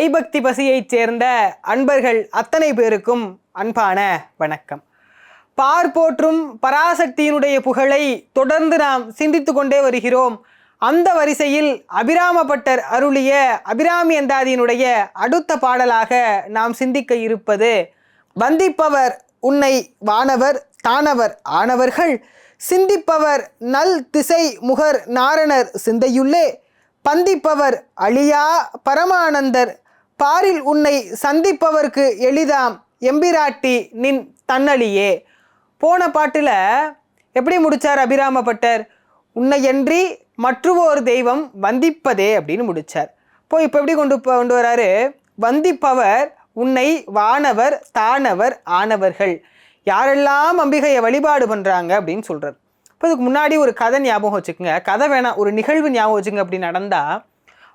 ஐபக்தி பசியைச் சேர்ந்த அன்பர்கள் அத்தனை பேருக்கும் அன்பான வணக்கம். போற்றும் பராசக்தியினுடைய புகழை தொடர்ந்து நாம் சிந்தித்து கொண்டே வருகிறோம். அந்த வரிசையில் அபிராமபட்டர் அருளிய அபிராமி அந்தாதியினுடைய அடுத்த பாடலாக நாம் சிந்திக்க இருப்பது வந்திப்பவர் உன்னை வானவர் தானவர் ஆனவர்கள் சிந்திப்பவர் நல் திசை முகர் நாரணர் சிந்தையுள்ளே பந்திப்பவர் அழியா பரமானந்தர் பாரில் உன்னை சந்திப்பவர்க்கு எளிதாம் எம்பிராட்டி நின் தன்னழியே. போன பாட்டில் எப்படி முடித்தார் அபிராமபட்டர்? உன்னையன்றி மற்றொரு தெய்வம் வந்திப்பதே அப்படின்னு முடித்தார். இப்போ எப்படி கொண்டு வராரு? வந்திப்பவர் உன்னை வானவர் தானவர் ஆனவர்கள், யாரெல்லாம் அம்பிகையை வழிபாடு பண்ணுறாங்க அப்படின்னு சொல்கிறார். இப்போ இதுக்கு முன்னாடி ஒரு கதை ஞாபகம் வச்சுக்கோங்க. கதை வேணாம், ஒரு நிகழ்வு ஞாபகம் வச்சுங்க. அப்படி நடந்தால்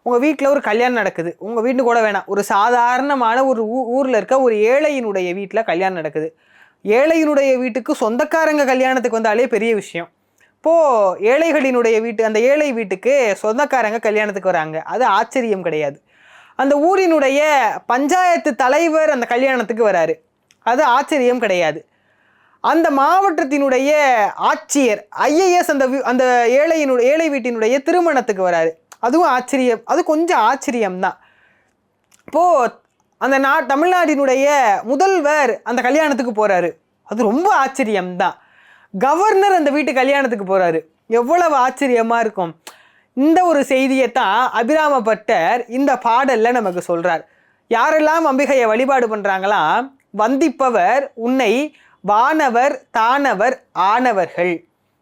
உங்கள் வீட்டில் ஒரு கல்யாணம் நடக்குது. உங்கள் வீட்டு கூட வேணாம், ஒரு சாதாரணமான ஒரு ஊரில் இருக்க ஒரு ஏழையினுடைய வீட்டில் கல்யாணம் நடக்குது. ஏழையினுடைய வீட்டுக்கு சொந்தக்காரங்க கல்யாணத்துக்கு வந்தாலே பெரிய விஷயம். இப்போது ஏழைகளினுடைய வீட்டு, அந்த ஏழை வீட்டுக்கு சொந்தக்காரங்க கல்யாணத்துக்கு வராங்க, அது ஆச்சரியம் கிடையாது. அந்த ஊரினுடைய பஞ்சாயத்து தலைவர் அந்த கல்யாணத்துக்கு வராரு, அது ஆச்சரியம் கிடையாது. அந்த மாவட்டத்தினுடைய ஆட்சியர் IAS அந்த ஏழை வீட்டினுடைய திருமணத்துக்கு வராரு, அதுவும் ஆச்சரியம், அது கொஞ்சம் ஆச்சரியம்தான். இப்போது அந்த தமிழ்நாட்டினுடைய முதல்வர் அந்த கல்யாணத்துக்கு போகிறாரு, அது ரொம்ப ஆச்சரியம்தான். கவர்னர் அந்த வீட்டு கல்யாணத்துக்கு போகிறாரு, எவ்வளவு ஆச்சரியமாக இருக்கும். இந்த ஒரு செய்தியை தான் அபிராமபட்டர் இந்த பாடலில் நமக்கு சொல்கிறார். யாரெல்லாம் அம்பிகையை வழிபாடு பண்ணுறாங்களாம்? வந்திப்பவர் உன்னை வானவர் தானவர் ஆனவர்கள்.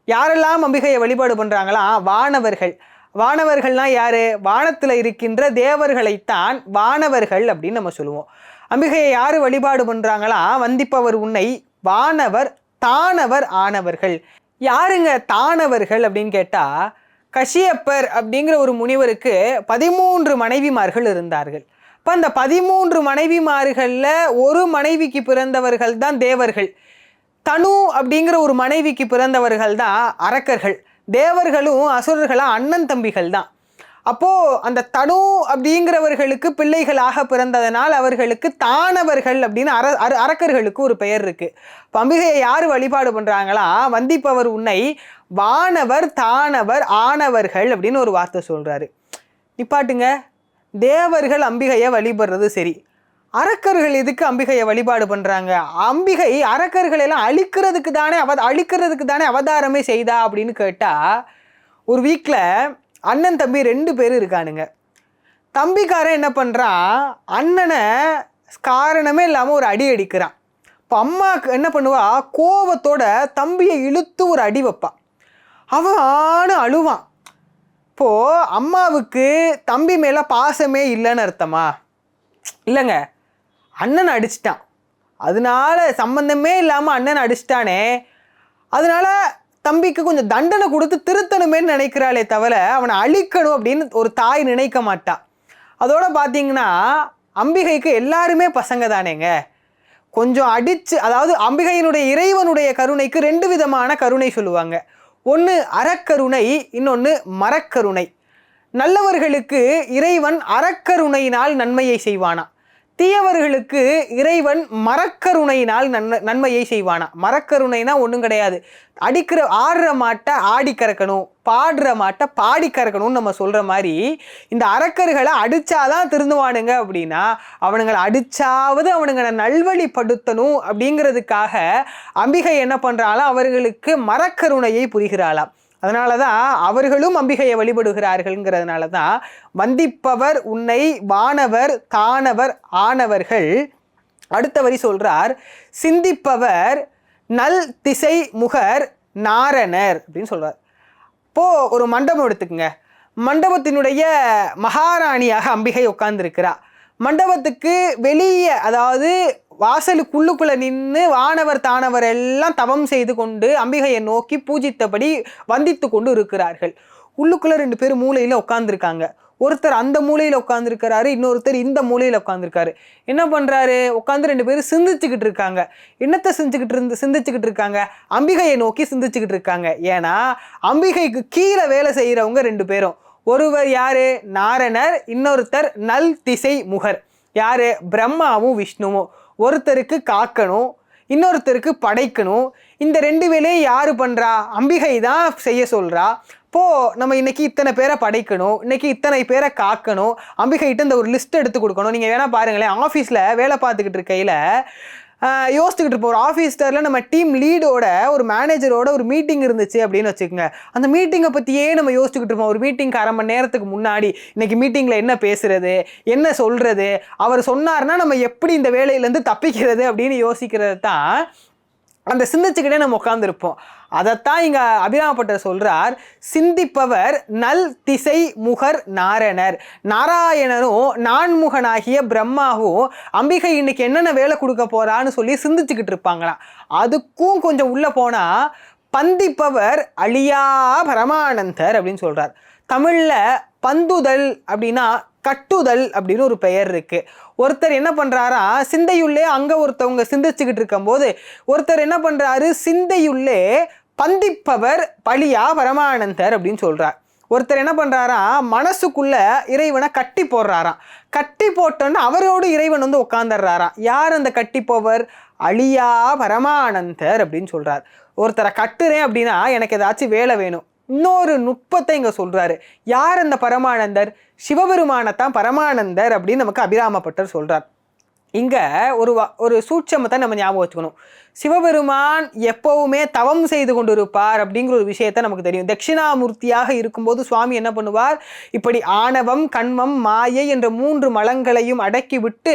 யாரெல்லாம் அம்பிகையை வழிபாடு பண்ணுறாங்களாம்? வானவர்கள். வானவர்கள்னால் யார்? வானத்தில் இருக்கின்ற தேவர்களைத்தான் வானவர்கள் அப்படின்னு நம்ம சொல்லுவோம். அம்பிகையை யார் வழிபாடு பண்ணுறாங்களாம்? வந்திப்பவர் உன்னை வானவர் தானவர் ஆனவர்கள். யாருங்க தானவர்கள் அப்படின்னு கேட்டால், கஷ்யப்பர் அப்படிங்கிற ஒரு முனிவருக்கு 13 மனைவிமார்கள் இருந்தார்கள். இப்போ அந்த 13 மனைவிமார்களில் ஒரு மனைவிக்கு பிறந்தவர்கள் தான் தேவர்கள். தனு அப்படிங்கிற ஒரு மனைவிக்கு பிறந்தவர்கள் தான் அரக்கர்கள். தேவர்களும் அசுரர்களும் அண்ணன் தம்பிகள் தான். அப்போது அந்த தனு அப்படிங்கிறவர்களுக்கு பிள்ளைகளாக பிறந்ததனால் அவர்களுக்கு தானவர்கள் அப்படின்னு அரக்கர்களுக்கு ஒரு பெயர் இருக்குது. அம்பிகையை யார் வழிபாடு பண்ணுறாங்களா? வந்திப்பவர் உன்னை வானவர் தானவர் ஆனவர்கள் அப்படின்னு ஒரு வார்த்தை சொல்கிறாரு. நிப்பாட்டுங்க, தேவர்கள் அம்பிகையை வழிபடுறது சரி, அரக்கர்கள் எதுக்கு அம்பிகையை வழிபாடு பண்ணுறாங்க? அம்பிகை அரக்கர்களெல்லாம் அழிக்கிறதுக்கு தானே அவதாரமே செய்தா அப்படின்னு கேட்டால், ஒரு வீட்டில் அண்ணன் தம்பி 2 பேர் இருக்கானுங்க. தம்பிக்காரன் என்ன பண்ணுறான்? அண்ணனை காரணமே இல்லாமல் ஒரு அடி அடிக்கிறான். இப்போ அம்மாவுக்கு என்ன பண்ணுவா? கோபத்தோட தம்பியை இழுத்து ஒரு அடி வைப்பான். அவன் அழுவான். இப்போது அம்மாவுக்கு தம்பி மேலே பாசமே இல்லைன்னு அர்த்தமா? இல்லைங்க, அண்ணன் அடிச்சிட்டான், அதனால சம்பந்தமே இல்லாமல் அண்ணன் அடிச்சிட்டானே, அதனால தம்பிக்கு கொஞ்சம் தண்டனை கொடுத்து திருத்தணுமேன்னு நினைக்கிறாளே தவிர அவனை அழிக்கணும் அப்படின்னு ஒரு தாய் நினைக்க மாட்டான். அதோட பார்த்தீங்கன்னா அம்பிகைக்கு எல்லாருமே பசங்க தானேங்க. கொஞ்சம் அடித்து, அதாவது அம்பிகையினுடைய இறைவனுடைய கருணைக்கு 2 விதமான கருணை சொல்லுவாங்க. ஒன்று அறக்கருணை, இன்னொன்று மரக்கருணை. நல்லவர்களுக்கு இறைவன் அறக்கருணையினால் நன்மையை செய்வானா, தீயவர்களுக்கு இறைவன் மரக்கருணையினால் நன்மையை செய்வானா. மரக்கருணைனா ஒன்றும் கிடையாது, ஆடுற மாட்டை ஆடி கறக்கணும், பாடுற மாட்டை பாடி கறக்கணும்னு நம்ம சொல்கிற மாதிரி, இந்த அரக்கர்களை அடித்தாதான் திருந்துவானுங்க அப்படின்னா அவனுங்களை அடித்தாவது அவனுங்களை நல்வழிப்படுத்தணும் அப்படிங்கிறதுக்காக அம்பிகை என்ன பண்ணுறாலும் அவர்களுக்கு மரக்கருணையை புரிகிறாளாம். அதனால தான் அவர்களும் அம்பிகையை வழிபடுகிறார்கள்ங்கிறதுனால தான் வந்திப்பவர் உன்னை வானவர் தானவர் ஆனவர்கள். அடுத்த வரி சொல்கிறார், சிந்திப்பவர் நல் திசை முகர் நாரணர் அப்படின்னு சொல்கிறார். இப்போது ஒரு மண்டபம் எடுத்துக்கங்க. மண்டபத்தினுடைய மகாராணியாக அம்பிகை உட்கார்ந்துருக்கிறா. மண்டபத்துக்கு வெளியே, அதாவது வாசலுக்குள்ளுக்குள்ளே நின்று வானவர் தானவர் எல்லாம் தவம் செய்து கொண்டு அம்பிகையை நோக்கி பூஜித்தபடி வந்தித்து கொண்டு இருக்கிறார்கள். உள்ளுக்குள்ளே 2 பேர் மூலையில் உட்காந்துருக்காங்க. ஒருத்தர் அந்த மூலையில் உட்காந்துருக்கிறாரு, இன்னொருத்தர் இந்த மூலையில் உட்காந்துருக்காரு. என்ன பண்ணுறாரு? உட்காந்து 2 பேரும் சிந்திச்சுக்கிட்டு இருக்காங்க. என்னத்தை சிந்திச்சுக்கிட்டு இருக்காங்க? அம்பிகையை நோக்கி சிந்திச்சுக்கிட்டு இருக்காங்க. ஏன்னா அம்பிகைக்கு கீழே வேலை செய்கிறவங்க 2 பேரும். ஒருவர் யாரு? நாரணர், இன்னொருத்தர் நல் திசை முகர். யாரு? பிரம்மாவும் விஷ்ணுவும். ஒருத்தருக்கு காக்கணும், இன்னொருத்தருக்கு படைக்கணும். இந்த 2 வேலையும் யாரு பண்றா? அம்பிகை தான் செய்ய சொல்றா. இப்போ நம்ம இன்னைக்கு இத்தனை பேரை படைக்கணும், இன்னைக்கு இத்தனை பேரை காக்கணும், அம்பிகைகிட்ட இந்த ஒரு லிஸ்ட் எடுத்து கொடுக்கணும். நீங்க வேணா பாருங்களேன், ஆஃபீஸில் வேலை பார்த்துக்கிட்டு இருக்கையில் யோசிச்சுக்கிட்டு இருப்போம். ஒரு ஆஃபீஸரில் நம்ம டீம் லீடோட ஒரு மேனேஜரோட ஒரு மீட்டிங் இருந்துச்சு அப்படின்னு வச்சுக்கோங்க. அந்த மீட்டிங்கை பற்றியே நம்ம யோசிச்சுக்கிட்டு இருப்போம். ஒரு மீட்டிங்க்கு 1/2 மணி நேரத்துக்கு முன்னாடி இன்னைக்கு மீட்டிங்கில் என்ன பேசுறது, என்ன சொல்றது, அவர் சொன்னார்னா நம்ம எப்படி இந்த வேலையிலேருந்து தப்பிக்கிறது அப்படின்னு யோசிக்கிறது தான் அந்த சிந்திச்சுக்கிட்டே நம்ம உட்காந்துருப்போம். அதைத்தான் இங்க அபிராமப்பட்டர் சொல்றார், சிந்திப்பவர் நல் திசை முகர் நாரணர். நாராயணனும் நான்முகனாகிய பிரம்மாவும் அம்பிகை இன்னைக்கு என்னென்ன வேலை கொடுக்க போறான்னு சொல்லி சிந்திச்சுக்கிட்டு இருப்பாங்களாம். அதுக்கும் கொஞ்சம் உள்ள போனா பந்திப்பவர் அழியா பரமானந்தர் அப்படின்னு சொல்றார். தமிழ்ல பந்துதல் அப்படின்னா கட்டுதல் அப்படின்னு ஒரு பெயர் இருக்கு. ஒருத்தர் என்ன பண்றாரா, சிந்தையுள்ளே அங்க ஒருத்தவங்க சிந்திச்சுக்கிட்டு இருக்கும் போது ஒருத்தர் என்ன பண்றாரு, சிந்தையுள்ளே பந்திப்பவர் பழியா பரமானந்தர் அப்படின்னு சொல்றார். ஒருத்தர் என்ன பண்றாரா, மனசுக்குள்ள இறைவனை கட்டி போடுறாராம். கட்டி போட்டோன்னு அவரோடு இறைவன் வந்து உட்காந்துடுறாராம். யார் அந்த கட்டி போவர்? அழியா பரமானந்தர் அப்படின்னு சொல்றார். ஒருத்தரை கட்டுறேன் அப்படின்னா எனக்கு ஏதாச்சும் வேலை வேணும். இன்னொரு நுட்பத்தை இங்க சொல்றாரு. யார் அந்த பரமானந்தர்? சிவபெருமானத்தான் பரமானந்தர் அப்படின்னு நமக்கு அபிராமப்பட்டர் சொல்றார். இங்க ஒரு சூட்சமத்தை நம்ம ஞாபகம் வச்சுக்கணும். சிவபெருமான் எப்பவுமே தவம் செய்து கொண்டு இருப்பார் அப்படிங்கிற ஒரு விஷயத்த நமக்கு தெரியும். தட்சிணாமூர்த்தியாக இருக்கும்போது சுவாமி என்ன பண்ணுவார், இப்படி ஆணவம், கண்மம், மாயை என்ற 3 மலங்களையும் அடக்கி விட்டு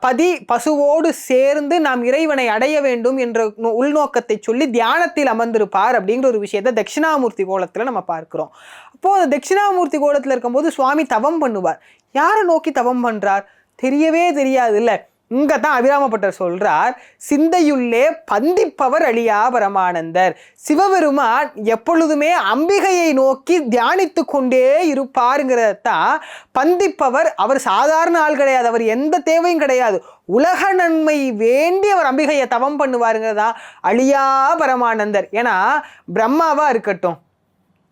பதி பசுவோடு சேர்ந்து நாம் இறைவனை அடைய வேண்டும் என்ற உள்நோக்கத்தை சொல்லி தியானத்தில் அமர்ந்திருப்பார் அப்படிங்கிற ஒரு விஷயத்த தட்சிணாமூர்த்தி கோலத்துல நம்ம பார்க்கிறோம். அப்போ அந்த தட்சிணாமூர்த்தி கோலத்துல இருக்கும்போது சுவாமி தவம் பண்ணுவார். யாரை நோக்கி தவம் பண்றார்? தெரியவே தெரியாது இல்ல. இங்க தான் அபிராமப்பட்டர் சொல்றார், சிந்தையுள்ளே பந்திப்பவர் அழியா பரமானந்தர். சிவபெருமான் எப்பொழுதுமே அம்பிகையை நோக்கி தியானித்து கொண்டே இருப்பாருங்கிறதான் பந்திப்பவர். அவர் சாதாரண ஆள் கிடையாது, அவர் எந்த தேவையும் கிடையாது, உலக நன்மை வேண்டி அவர் அம்பிகையை தவம் பண்ணுவாருங்கிறதா அழியா பரமானந்தர். ஏன்னா பிரம்மாவா இருக்கட்டும்,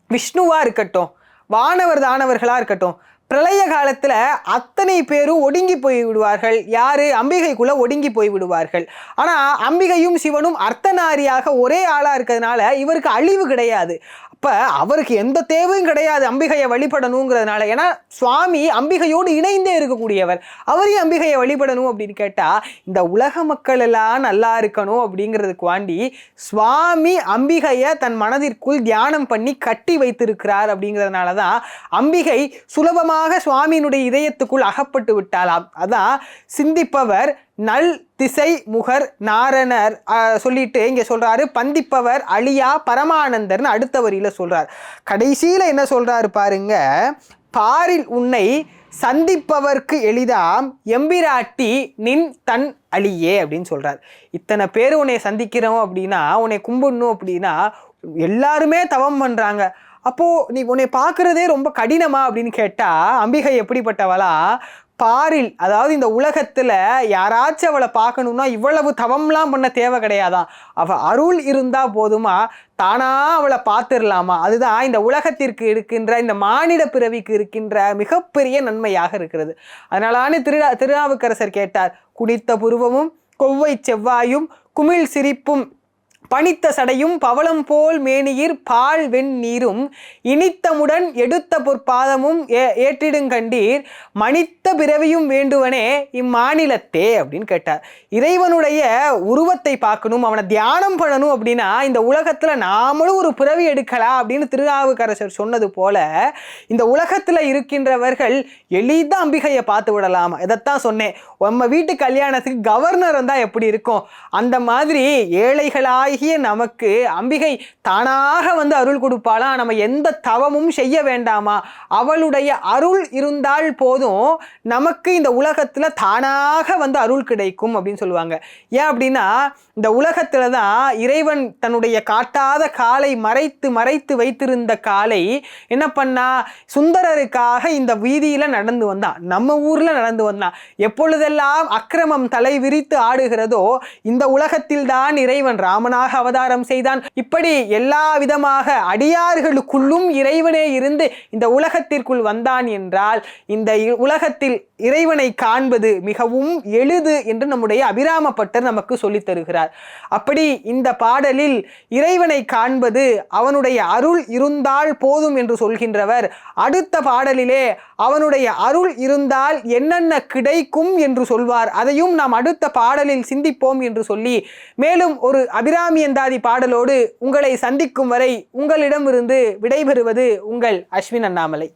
விஷ்ணுவா இருக்கட்டும், வானவர் தானவர்களா இருக்கட்டும், பிரளய காலத்துல அத்தனை பேரும் ஒடுங்கி போய் விடுவார்கள். யாரு? அம்பிகைக்குள்ள ஒடுங்கி போய் விடுவார்கள். ஆனா அம்பிகையும் சிவனும் அர்த்தநாரியாக ஒரே ஆளா இருக்கிறதுனால இவருக்கு அழிவு கிடையாது. அப்ப அவருக்கு எந்த தேவையும் கிடையாது அம்பிகையை வழிபடணுங்கிறதுனால. ஏன்னா சுவாமி அம்பிகையோடு இணைந்தே இருக்கக்கூடியவர், அவரையும் அம்பிகையை வழிபடணும் அப்படின்னு கேட்டா இந்த உலக மக்கள் எல்லாம் நல்லா இருக்கணும் அப்படிங்கிறதுக்கு வாண்டி சுவாமி அம்பிகையை தன் மனதிற்குள் தியானம் பண்ணி கட்டி வைத்திருக்கிறார். அப்படிங்கிறதுனாலதான் அம்பிகை சுலபமாக சுவாமியினுடைய இதயத்துக்குள் அகப்பட்டு விட்டாலாம். அதான் சிந்திப்பவர் நல் திசை முகர் நாரணர் சொல்லிட்டு இங்க சொல்றாரு, பந்திப்பவர் அழியா பரமானந்தர்னு அடுத்த வரியில சொல்றார். கடைசியில என்ன சொல்றாரு பாருங்க, பாரில் உன்னை சந்திப்பவர்க்கு எளிதாம் எம்பிராட்டி நின் தன் அழியே அப்படின்னு சொல்றார். இத்தனை பேர் உன்னை சந்திக்கிறோம் அப்படின்னா, உன்னை கும்பிடணும் அப்படின்னா எல்லாருமே தவம் பண்றாங்க. அப்போ நீ உன்னை பார்க்கறதே ரொம்ப கடினமா அப்படின்னு கேட்டா அம்பிகை எப்படிப்பட்டவளா, பாரில், அதாவது இந்த உலகத்துல யாராச்சும் அவளை பார்க்கணும்னா இவ்வளவு தவம்லாம் பண்ண தேவை கிடையாதான். அவ அருள் இருந்தா போதுமா, தானா அவளை பார்த்துடலாமா. அதுதான் இந்த உலகத்திற்கு இருக்கின்ற, இந்த மானிட பிறவிக்கு இருக்கின்ற மிகப்பெரிய நன்மையாக இருக்கிறது. அதனாலான திருநாவுக்கரசர் கேட்டார், குனித்த புருவமும் கொவ்வை செவ்வாயும் குமிழ் சிரிப்பும் பனித்த சடையும் பவளம் போல் மேனியிர் பால் வெண் நீரும் இனித்தமுடன் எடுத்த பொற்பாதமும் ஏற்றிடுங்கண்டீர் மனித்த பிறவியும் வேண்டுவனே இம்மாநிலத்தே அப்படின்னு கேட்டார். இறைவனுடைய உருவத்தை பார்க்கணும், அவனை தியானம் பண்ணணும் அப்படின்னா இந்த உலகத்துல நாமளும் ஒரு பிறவி எடுக்கலாம் அப்படின்னு திருநாவுக்கரசர் சொன்னது போல இந்த உலகத்துல இருக்கின்றவர்கள் எளிதா அம்பிகையை பார்த்து விடலாம். இதைத்தான் சொன்னேன், நம்ம வீட்டு கல்யாணத்துக்கு கவர்னர் வந்தா எப்படி இருக்கும், அந்த மாதிரி ஏழைகளாய் நமக்கு அம்பிகை தானாக வந்து அருள் கொடுப்பாளா. நம்ம எந்த தவமும் செய்ய வேண்டாமா, அவளுடைய அருள் இருந்தால் போதும் நமக்கு இந்த உலகத்துல தானாக வந்து அருள் கிடைக்கும் அப்படின்னு சொல்லுவாங்க. ஏன் அப்படின்னா இந்த உலகத்துல தான் இறைவன் தன்னுடைய காட்டாத காலை மறைத்து வைத்திருந்த காலை என்ன பண்ணா, சுந்தரருக்காக இந்த வீதியில நடந்து வந்தான், நம்ம ஊர்ல நடந்து வந்தான். எப்பொழுதெல்லாம் அக்கிரமம் தலை விரித்து ஆடுகிறதோ இந்த உலகத்தில் தான் இறைவன் ராமனாக அவதாரம் செய்தான். இப்படி எல்லா விதமாக அடியார்களுக்குள்ளும் இறைவனே இருந்து இந்த உலகத்திற்குள் வந்தான் என்றால் இந்த உலகத்தில் இறைவனை காண்பது மிகவும் எளிது என்று நம்முடைய அபிராமப்பட்டர் நமக்கு சொல்லித் தருகிறார். அப்படி இந்த பாடலில் இறைவனை காண்பது அவனுடைய அருள் இருந்தால் போதும் என்று சொல்கின்றவர் அடுத்த பாடலிலே அவனுடைய அருள் இருந்தால் என்னென்ன கிடைக்கும் என்று சொல்வார். அதையும் நாம் அடுத்த பாடலில் சிந்திப்போம் என்று சொல்லி மேலும் ஒரு அபிராமியந்தாதி பாடலோடு உங்களை சந்திக்கும் வரை உங்களிடமிருந்து விடைபெறுவது உங்கள் அஸ்வின் அண்ணாமலை.